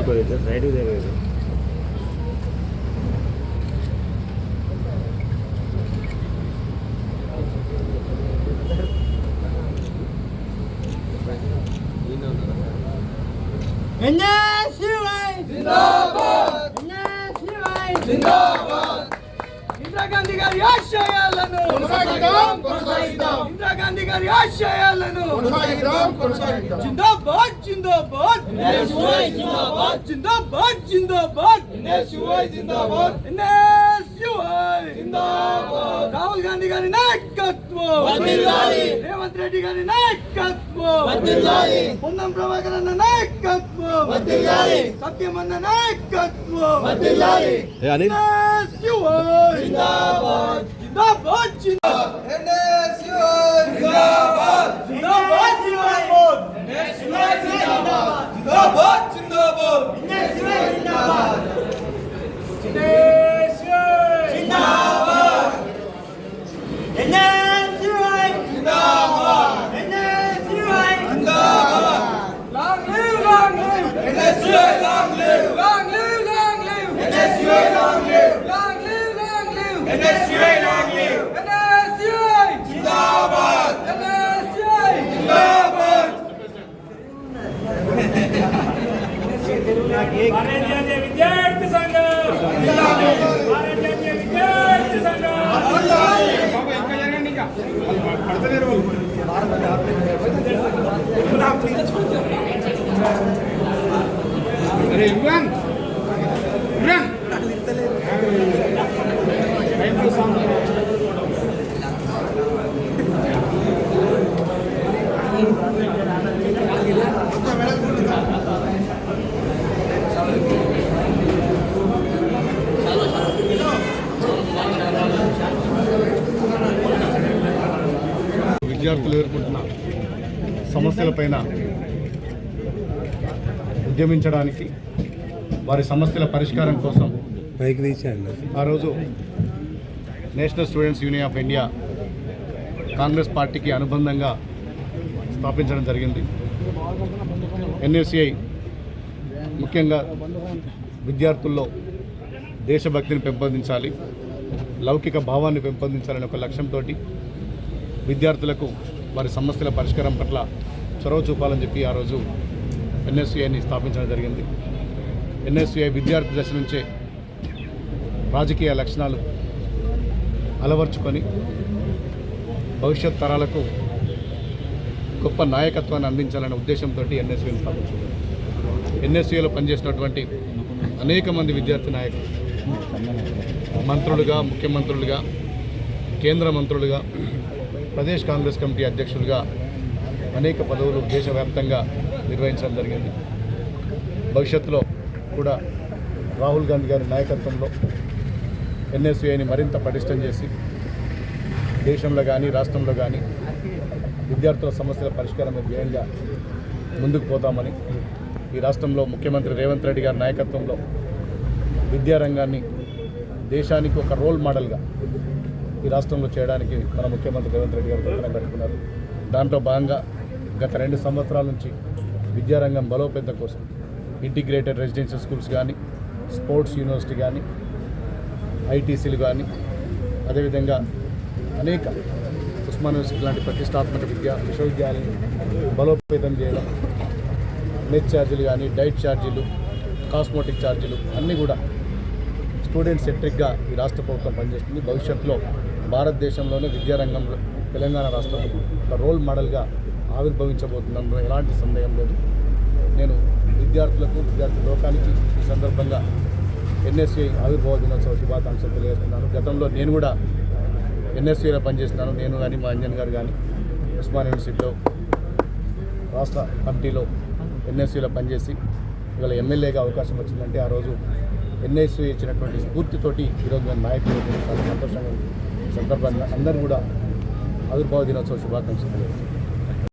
Side జరగదు. ఇందిరా గాంధీ గారి ఆశయాలను ఇందిరా గాంధీ గారి ఆశయాలను జిందాబాద్ జిందాబాద్ జిందాబాద్ జిందాబాద్ జిందాబాద్ రాహుల్ గాంధీ గారి నాయకత్వం, రేవంత్ రెడ్డి గారి నాయకత్వం, పొన్నం ప్రభాకర్ అన్న నాయకత్వం, సత్యమన్న నాయకత్వం, జిందాబాద్ జిందాబాద్ విద్యార్థి సంఘం విద్యార్థి సంఘం విద్యార్థులు ఎదుర్కొంటున్న సమస్యలపైన ఉద్యమించడానికి, వారి సమస్యల పరిష్కారం కోసం ఆ రోజు national students union of India Congress పార్టీకి అనుబంధంగా స్థాపించడం జరిగింది. ఎన్ఎస్సిఐ ముఖ్యంగా విద్యార్థుల్లో దేశభక్తిని పెంపొందించాలి, లౌకిక భావాన్ని పెంపొందించాలనే ఒక లక్ష్యంతో విద్యార్థులకు వారి సమస్యల పరిష్కారం పట్ల చొరవ చూపాలని చెప్పి ఆ రోజు ఎన్ఎస్సిఐని స్థాపించడం జరిగింది. ఎన్ఎస్సిఐ విద్యార్థి దశ నుంచే రాజకీయ లక్షణాలు అలవర్చుకొని భవిష్యత్ తరాలకు గొప్ప నాయకత్వాన్ని అందించాలనే ఉద్దేశంతో ఎన్ఎస్సిఐని స్థాపించారు. ఎన్ఎస్సిఐలో పనిచేసినటువంటి అనేక మంది విద్యార్థి నాయకులు మంత్రులుగా, ముఖ్యమంత్రులుగా, కేంద్ర మంత్రులుగా, ప్రదేశ్ కాంగ్రెస్ కమిటీ అధ్యక్షులుగా అనేక పదవులు దేశవ్యాప్తంగా నిర్వహించడం జరిగింది. భవిష్యత్తులో కూడా రాహుల్ గాంధీ గారి నాయకత్వంలో ఎన్ఎస్సిఐని మరింత పటిష్టం చేసి దేశంలో కానీ రాష్ట్రంలో కానీ విద్యార్థుల సమస్యల పరిష్కారమే ధ్యేయంగా ముందుకు పోతామని, ఈ రాష్ట్రంలో ముఖ్యమంత్రి రేవంత్ రెడ్డి గారి నాయకత్వంలో విద్యారంగాన్ని దేశానికి ఒక రోల్ మోడల్గా ఈ రాష్ట్రంలో చేయడానికి మన ముఖ్యమంత్రి రేవంత్ రెడ్డి గారు ప్రయత్నం పెట్టుకున్నారు. దాంట్లో భాగంగా గత 2 సంవత్సరాల నుంచి విద్యారంగం బలోపేతం కోసం ఇంటిగ్రేటెడ్ రెసిడెన్షియల్ స్కూల్స్ కానీ, స్పోర్ట్స్ యూనివర్సిటీ కానీ, ఐటీసీలు కానీ, అదేవిధంగా అనేక ఉస్మాన్ యూనివర్సిటీ లాంటి ప్రతిష్టాత్మక విశ్వవిద్యాలయాన్ని బలోపేతం చేయడం, మెస్ ఛార్జీలు కానీ, డైట్ ఛార్జీలు, కాస్మోటిక్ ఛార్జీలు అన్నీ కూడా స్టూడెంట్ సెంట్రిక్గా ఈ రాష్ట్ర ప్రభుత్వం పనిచేస్తుంది. భవిష్యత్తులో భారతదేశంలోనే విద్యారంగంలో తెలంగాణ రాష్ట్రం ఒక రోల్ మోడల్గా ఆవిర్భవించబోతుందని ఎలాంటి సందేహం లేదు. నేను విద్యార్థులకు, విద్యార్థి లోకానికి ఈ సందర్భంగా ఎన్ఎస్సిఐ ఆవిర్భావ దినోత్సవ శుభాకాంక్షలు తెలియజేస్తున్నాను. గతంలో నేను కూడా ఎన్ఎస్సిఐలో పనిచేస్తున్నాను. నేను కానీ, మా అంజన్ గారు కానీ ఉస్మాన్ యూనివర్సిటీలో రాష్ట్ర కమిటీలో ఎన్ఎస్సిలో పనిచేసి ఇవాళ ఎమ్మెల్యేగా అవకాశం వచ్చిందంటే ఆ రోజు ఎన్ఎస్సిఐ ఇచ్చినటువంటి స్ఫూర్తితోటి ఈరోజు నేను నాయకులు చాలా సంతోషంగా సందర్భంగా అందరూ కూడా ఆవిర్భావ దినోత్సవ శుభాకాంక్షలు తెలియజేస్తున్నాను.